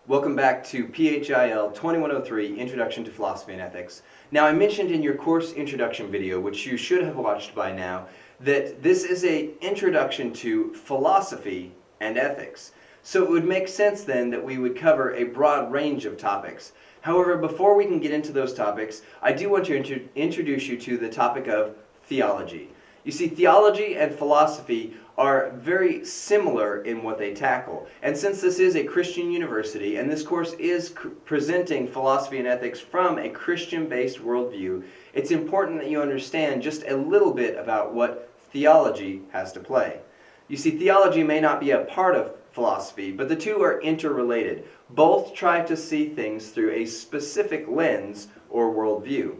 Welcome back to PHIL 2103, Introduction to Philosophy and Ethics. Now, I mentioned in your course introduction video, which you should have watched by now, that this is an introduction to philosophy and ethics. So it would make sense then that we would cover a broad range of topics. However, before we can get into those topics, I do want to introduce you to the topic of theology. You see, theology and philosophy are very similar in what they tackle. And since this is a Christian university, and this course is presenting philosophy and ethics from a Christian-based worldview, it's important that you understand just a little bit about what theology has to play. You see, theology may not be a part of philosophy, but the two are interrelated. Both try to see things through a specific lens or worldview.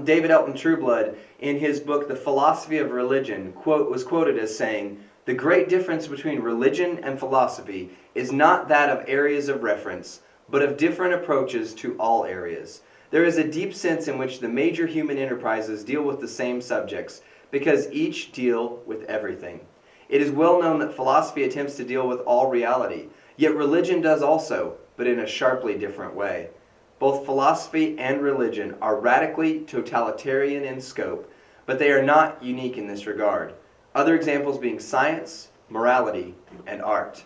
David Elton Trueblood, in his book, The Philosophy of Religion, was quoted as saying, "The great difference between religion and philosophy is not that of areas of reference, but of different approaches to all areas. There is a deep sense in which the major human enterprises deal with the same subjects, because each deal with everything. It is well known that philosophy attempts to deal with all reality, yet religion does also, but in a sharply different way. Both philosophy and religion are radically totalitarian in scope, but they are not unique in this regard. Other examples being science, morality, and art."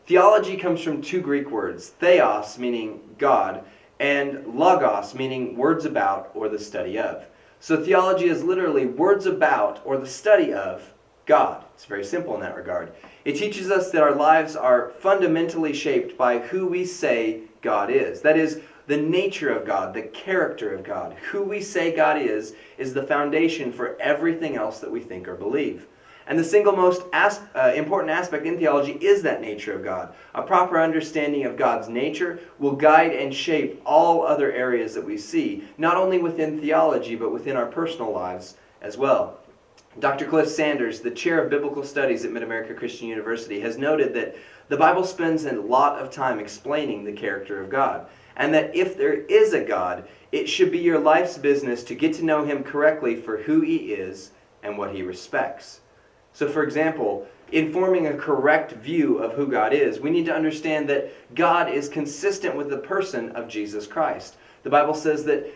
Theology comes from two Greek words, theos meaning God, and logos meaning words about or the study of. So theology is literally words about or the study of God. It's very simple in that regard. It teaches us that our lives are fundamentally shaped by who we say God is. That is, the nature of God, the character of God. Who we say God is the foundation for everything else that we think or believe. And the single most important aspect in theology is that nature of God. A proper understanding of God's nature will guide and shape all other areas that we see, not only within theology, but within our personal lives as well. Dr. Cliff Sanders, the chair of biblical studies at Mid-America Christian University, has noted that the Bible spends a lot of time explaining the character of God, and that if there is a God, it should be your life's business to get to know Him correctly for who He is and what He respects. So, for example, in forming a correct view of who God is, we need to understand that God is consistent with the person of Jesus Christ. The Bible says that,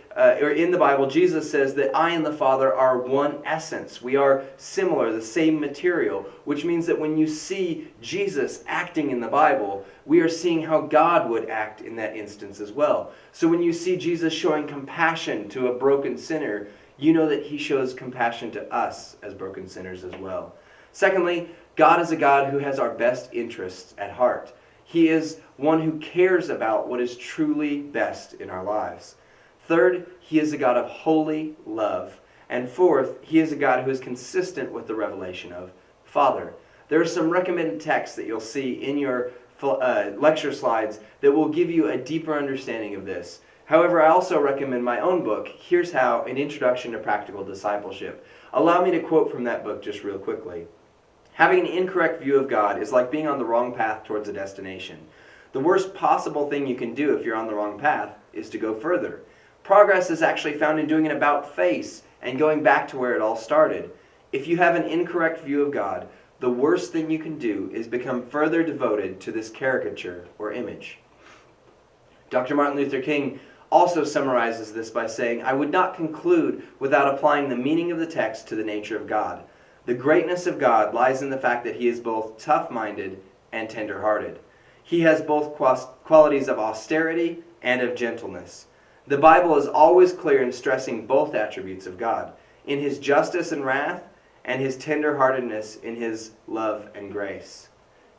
in the Bible, Jesus says that I and the Father are one essence. We are similar, the same material, which means that when you see Jesus acting in the Bible, we are seeing how God would act in that instance as well. So when you see Jesus showing compassion to a broken sinner, you know that He shows compassion to us as broken sinners as well. Secondly, God is a God who has our best interests at heart. He is one who cares about what is truly best in our lives. Third, He is a God of holy love. And fourth, He is a God who is consistent with the revelation of Father. There are some recommended texts that you'll see in your lecture slides that will give you a deeper understanding of this. However, I also recommend my own book, Here's How, An Introduction to Practical Discipleship. Allow me to quote from that book just real quickly. "Having an incorrect view of God is like being on the wrong path towards a destination. The worst possible thing you can do if you're on the wrong path is to go further. Progress is actually found in doing an about-face and going back to where it all started. If you have an incorrect view of God, the worst thing you can do is become further devoted to this caricature or image." Dr. Martin Luther King also summarizes this by saying, "I would not conclude without applying the meaning of the text to the nature of God. The greatness of God lies in the fact that He is both tough-minded and tender-hearted. He has both qualities of austerity and of gentleness. The Bible is always clear in stressing both attributes of God, in His justice and wrath, and His tender-heartedness in His love and grace.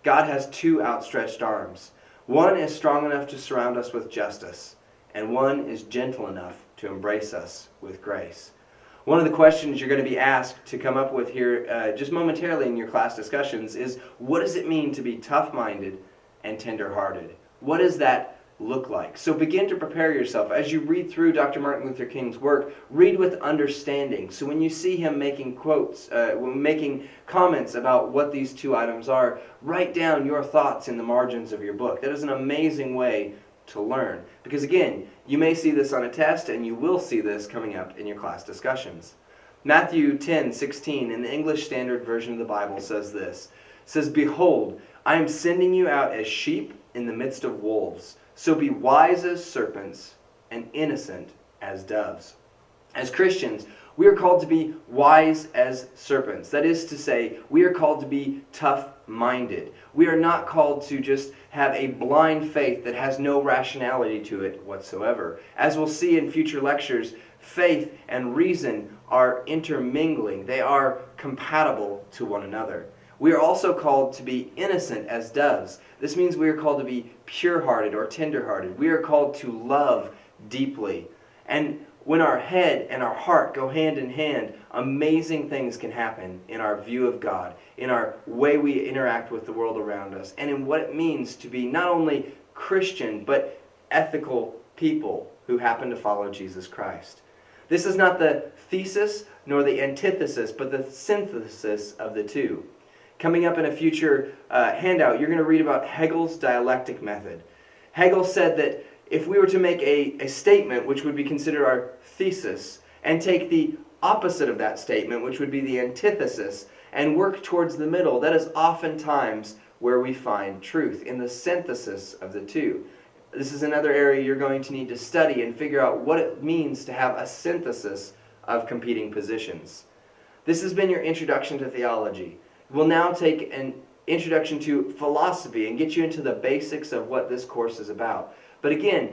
God has two outstretched arms. One is strong enough to surround us with justice, and one is gentle enough to embrace us with grace." One of the questions you're going to be asked to come up with here just momentarily in your class discussions is, what does it mean to be tough-minded and tender-hearted? What does that look like? So begin to prepare yourself. As you read through Dr. Martin Luther King's work, read with understanding. So when you see him making quotes, making comments about what these two items are, write down your thoughts in the margins of your book. That is an amazing way to learn. Because again, you may see this on a test, and you will see this coming up in your class discussions. Matthew 10:16 in the English Standard Version of the Bible says this, says, "Behold, I am sending you out as sheep in the midst of wolves. So be wise as serpents and innocent as doves." As Christians, we are called to be wise as serpents. That is to say, we are called to be tough-minded. We are not called to just have a blind faith that has no rationality to it whatsoever. As we'll see in future lectures, faith and reason are intermingling. They are compatible to one another. We are also called to be innocent as doves. This means we are called to be pure-hearted or tender-hearted. We are called to love deeply. And when our head and our heart go hand in hand, amazing things can happen in our view of God, in our way we interact with the world around us, and in what it means to be not only Christian, but ethical people who happen to follow Jesus Christ. This is not the thesis nor the antithesis, but the synthesis of the two. Coming up in a future handout, you're going to read about Hegel's dialectic method. Hegel said that if we were to make a statement, which would be considered our thesis, and take the opposite of that statement, which would be the antithesis, and work towards the middle, that is oftentimes where we find truth, in the synthesis of the two. This is another area you're going to need to study and figure out what it means to have a synthesis of competing positions. This has been your introduction to theology. We'll now take an introduction to philosophy and get you into the basics of what this course is about. But again,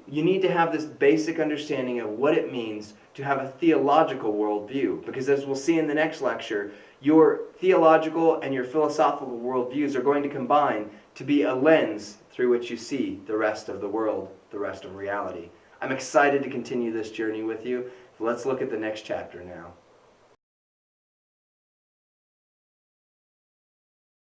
you need to have this basic understanding of what it means to have a theological worldview. Because as we'll see in the next lecture, your theological and your philosophical worldviews are going to combine to be a lens through which you see the rest of the world, the rest of reality. I'm excited to continue this journey with you. Let's look at the next chapter now.